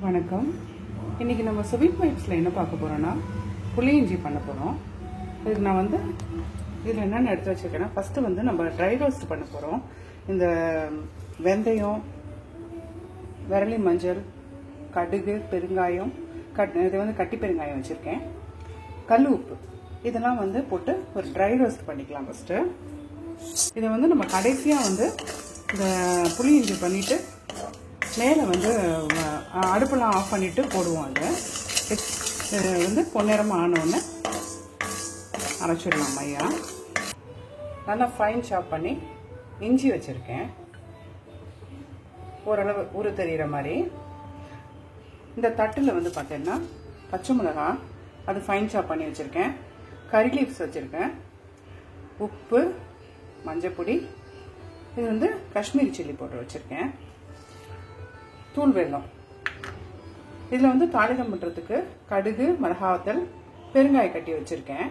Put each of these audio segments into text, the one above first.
வணக்கம். இன்றைக்கி நம்ம ஸ்வீட் வைப்ஸில் என்ன பார்க்க போகிறோன்னா புளி இஞ்சி பண்ண போகிறோம். இதுக்கு நான் இதில் என்னென்ன எடுத்து வச்சுருக்கேன்னா, ஃபஸ்ட்டு நம்ம ட்ரை ரோஸ்ட் பண்ண போகிறோம். இந்த வெந்தயம், விரலி மஞ்சள், கடுகு, பெருங்காயம், இது கட்டி பெருங்காயம் வச்சுருக்கேன், கல் உப்பு, இதெல்லாம் போட்டு ஒரு ட்ரை ரோஸ்ட் பண்ணிக்கலாம். ஃபஸ்ட்டு இதை நம்ம கடைசியாக இந்த புளி இஞ்சி பண்ணிவிட்டு மேலே அடுப்பெல்லாம் ஆஃப் பண்ணிவிட்டு போடுவோம். அது பொன்னிறமாக ஆனோடனே அரைச்சிடலாம். மையா நல்லா ஃபைன் சாப் பண்ணி இஞ்சி வச்சுருக்கேன், ஓரளவு உரு தெரிகிற மாதிரி. இந்த தட்டில் பார்த்தீங்கன்னா பச்சை மிளகா, அது ஃபைன் சாப் பண்ணி வச்சுருக்கேன், கறி லீவ்ஸ் வச்சுருக்கேன், உப்பு, மஞ்சப்பொடி, இது காஷ்மீரி சில்லி பவுடர் வச்சுருக்கேன், தூள் வெல்லம். இதில் தாளிதம் பண்ணுறதுக்கு கடுகு, மிளகாத்தல், பெருங்காய கட்டி வச்சுருக்கேன்,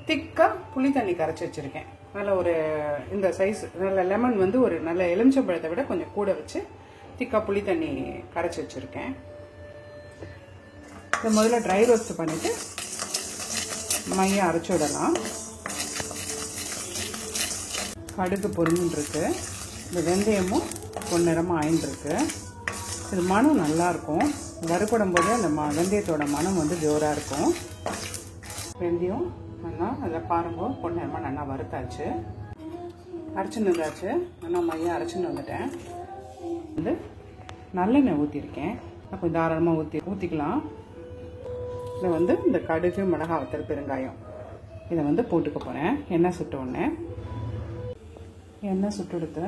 திக்காக புளி தண்ணி கரைச்சி வச்சுருக்கேன். நல்ல ஒரு இந்த சைஸ் நல்ல லெமன் ஒரு நல்ல எலுமிச்சம்பழத்தை விட கொஞ்சம் கூட வச்சு திக்காக புளி தண்ணி கரைச்சி வச்சுருக்கேன். இதை முதல்ல ட்ரை ரோஸ்ட் பண்ணிவிட்டு மையை அரைச்சி விடலாம். கடுகு பொரிஞ்சுருக்கு, இந்த வெந்தயமும் பொன்னிறமாக ஆயின்ட்டுருக்கு. இது மனம் நல்லாயிருக்கும், வறுபடும் போதே அந்த வெந்தயத்தோட மனம் ஜோராக இருக்கும். வெந்தயம் நல்லா அதில் பாருங்க பொன்னிறமாக நல்லா வறுத்தாச்சு, அரைச்சின்னு வந்தாச்சு. நல்லா மையம் அரைச்சின்னு வந்துட்டேன். நல்லெண்ணெய் ஊற்றிருக்கேன், அப்போ தாராளமாக ஊற்றிக்கலாம். இதை இந்த கடுகு, மிளகாய் வத்தல், பெருங்காயம் இதை போட்டுக்க போகிறேன். எண்ணெய் சுட்ட உடனே எண்ணெய் சுட்டு எடுத்து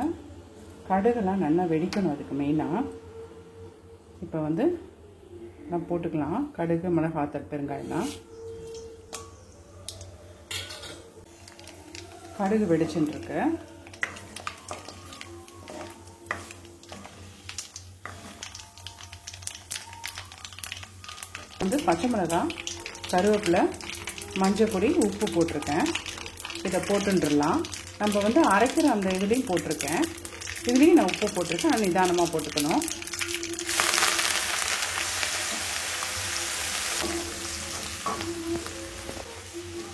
கடுகுலாம் நல்லா வெடிக்கணும். அதுக்கு மெயினாக இப்போ நான் போட்டுக்கலாம் கடுகு, மிளகாத்தல், பெருங்காயம்லாம். கடுகு வெடிச்சுட்டுருக்கு. பச்சை மிளகாய், கருவேப்பிலை, மஞ்சள் பொடி, உப்பு போட்டிருக்கேன். இதை போட்டுடலாம். நம்ம அரைக்கிற அந்த இதுலேயும் போட்டிருக்கேன், இதுலேயும் நான் உப்பு போட்டிருக்கேன். ஆனால் நிதானமாக போட்டுக்கணும்.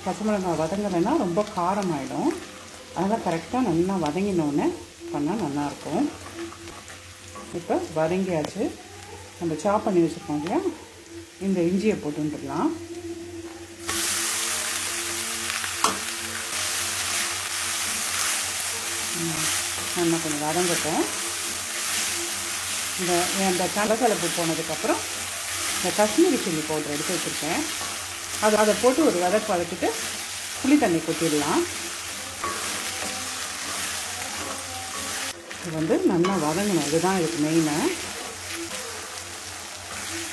பச்சை மிளகாய் வதங்கலைன்னா ரொம்ப காரம் ஆகிடும். அதெல்லாம் கரெக்டாக நல்லா வதங்கினோடனே பண்ணால் நல்லாயிருக்கும். இப்போ வதங்கியாச்சு. நம்ம சாப் பண்ணி வச்சுருக்கோம் இல்லையா, இந்த இஞ்சியை போட்டுடலாம். நல்லா கொஞ்சம் வதங்கட்டும். இந்த கலகலப்பு போனதுக்கப்புறம் இந்த காஷ்மீரி சில்லி பவுடர் எடுத்து வச்சுருக்கேன், அதை போட்டு ஒரு வதக்கிட்டு புளி தண்ணி கொட்டிடலாம். இது நல்லா வதங்கணும், இதுதான் இதுக்கு மெயினு.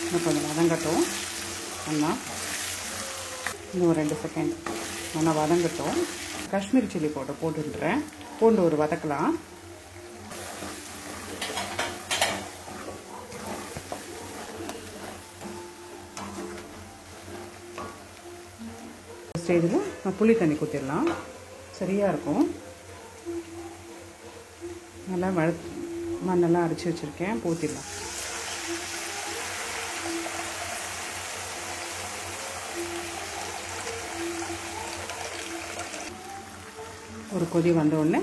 இன்னும் கொஞ்சம் வதங்கட்டும். நல்லா இன்னும் 2 செகண்ட் நல்லா வதங்கட்டும். காஷ்மீரி சில்லி பவுடர் போட்டுடுறேன், பூண்டு ஒரு வதக்கலாம். ஸ்டேஜில் நான் புளி தண்ணி ஊற்றிடலாம், சரியாக இருக்கும். நல்லா மண்ணெல்லாம் அரைச்சி வச்சுருக்கேன், ஊற்றிடலாம். ஒரு கொதி வந்த உடனே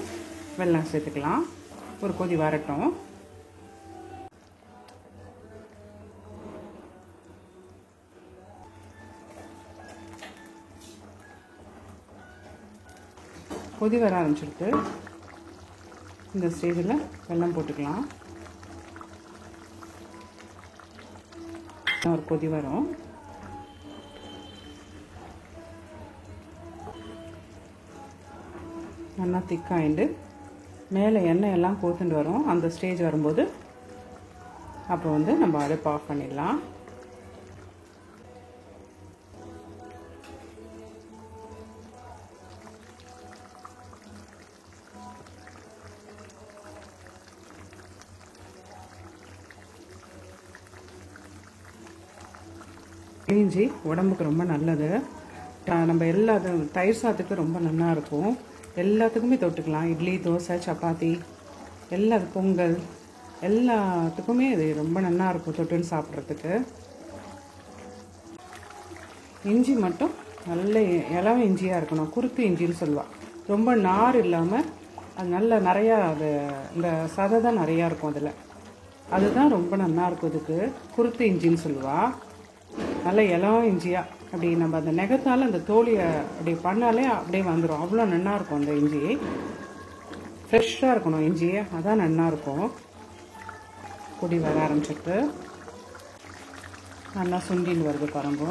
வெல்லம் சேர்த்துக்கலாம். ஒரு கொதி வரட்டும். கொதி வர ஆரம்பிச்சிருக்கு. இந்த ஸ்டேஜில் வெல்லம் போட்டுக்கலாம். ஒரு கொதி வரும். நல்லா திக்காயிண்டு மேலே எண்ணெய் எல்லாம் கோத்துட்டு வரும். அந்த ஸ்டேஜ் வரும்போது அப்போ நம்ம அடுப்பு ஆஃப் பண்ணிடலாம். இஞ்சி உடம்புக்கு ரொம்ப நல்லது. நம்ம தயிர் சாதத்துக்கு ரொம்ப நல்லா இருக்கும். எல்லாத்துக்குமே தொட்டுக்கலாம். இட்லி, தோசை, சப்பாத்தி, பொங்கல் எல்லாத்துக்குமே இது ரொம்ப நல்லா இருக்கும் தொட்டுன்னு சாப்பிட்றதுக்கு. இஞ்சி மட்டும் நல்ல இளம் இஞ்சியாக இருக்கணும், குருத்து இஞ்சின்னு சொல்லுவாள். ரொம்ப நார் இல்லாமல் அது நல்ல நிறையா அது இந்த சதை தான் நிறையா இருக்கும் அதில், அதுதான் ரொம்ப நல்லா இருக்கும். இதுக்கு குருத்து இஞ்சின்னு சொல்லுவாள். நல்ல இளம் இஞ்சியாக அப்படி நம்ம அந்த நெகத்தால் அந்த தோலியை அப்படி பண்ணாலே அப்படியே வந்துடும், அவ்வளோ நல்லா இருக்கும். அந்த இஞ்சி ஃப்ரெஷ்ஷாக இருக்கணும் இஞ்சி, அதான் நல்லா இருக்கும். பொடி வர ஆரம்பிச்சிட்டு நல்லா சுண்டின்னு வருது பாருங்க,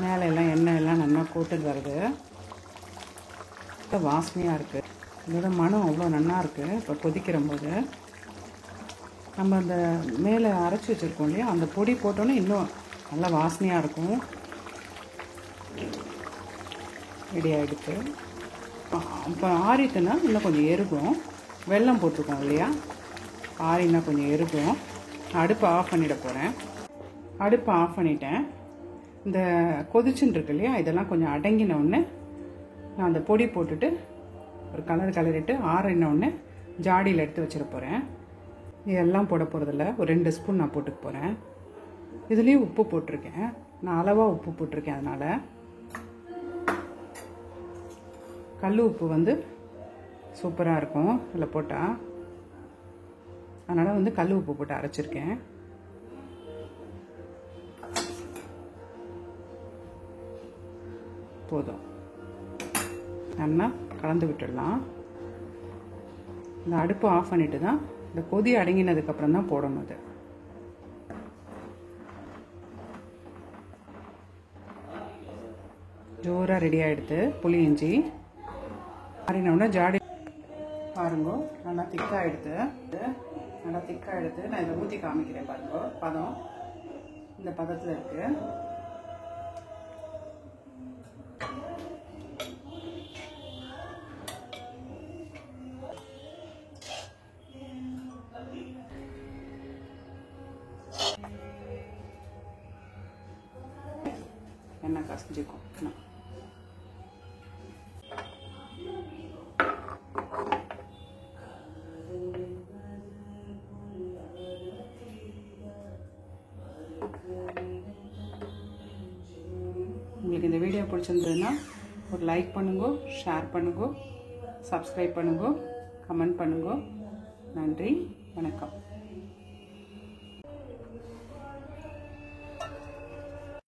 மேலே எல்லாம் எண்ணெய் எல்லாம் நல்லா கோட்டுன்னு வருது, வாசனையாக இருக்குது. இதோட மனம் அவ்வளோ நல்லா இருக்குது. இப்போ கொதிக்கிற போது நம்ம அந்த மேலே அரைச்சி வச்சுருக்கோம் இல்லையா, அந்த பொடி போட்டோன்னே இன்னும் நல்லா வாசனையாக இருக்கும். ரெடி ஆகிடுச்சு. இப்போ ஆறிட்டுன்னா இன்னும் கொஞ்சம் எருகும், வெல்லம் போட்டிருக்கோம் இல்லையா, ஆறினா கொஞ்சம் எருகும். அடுப்பை ஆஃப் பண்ணிட போகிறேன். அடுப்பை ஆஃப் பண்ணிட்டேன். இந்த கொதிச்சுன்னு இருக்கு இல்லையா, இதெல்லாம் கொஞ்சம் அடங்கினோடனே நான் அந்த பொடி போட்டுட்டு ஒரு கலரிட்டு ஆறினோடனே ஜாடியில் எடுத்து வச்சிட போகிறேன். இதெல்லாம் போட போகிறதில்ல, ஒரு 2 ஸ்பூன் நான் போட்டுக்க போகிறேன். இதுலேயும் உப்பு போட்டிருக்கேன், நான் அளவாக உப்பு போட்டிருக்கேன். அதனால் கல் உப்பு வந்து சூப்பராக இருக்கும் இதில் போட்டால், அதனால் வந்து கல் உப்பு போட்டு அரைச்சிருக்கேன். போதும், நல்லா கலந்து விட்டுடலாம். இந்த அடுப்பு ஆஃப் பண்ணிட்டு தான் இந்த கொதி அடங்கினதுக்கப்புறம் தான் போடணும். அது ஜோராக ரெடி ஆகிடுது புளி இஞ்சி. மாறினோடனே ஜாடி பாருங்க, நல்லா திக்காக எடுத்து நான் இதை ஊற்றி காமிக்கிறேன் பாருங்க. பதம் இந்த பதத்தில் இருக்கு. எண்ணெய் கசிஞ்சிக்கும். உங்களுக்கு இந்த வீடியோ பிடிச்சிருந்ததுன்னா ஒரு லைக் பண்ணுங்க, ஷேர் பண்ணுங்க, சப்ஸ்கிரைப் பண்ணுங்க, கமெண்ட் பண்ணுங்க. நன்றி, வணக்கம்.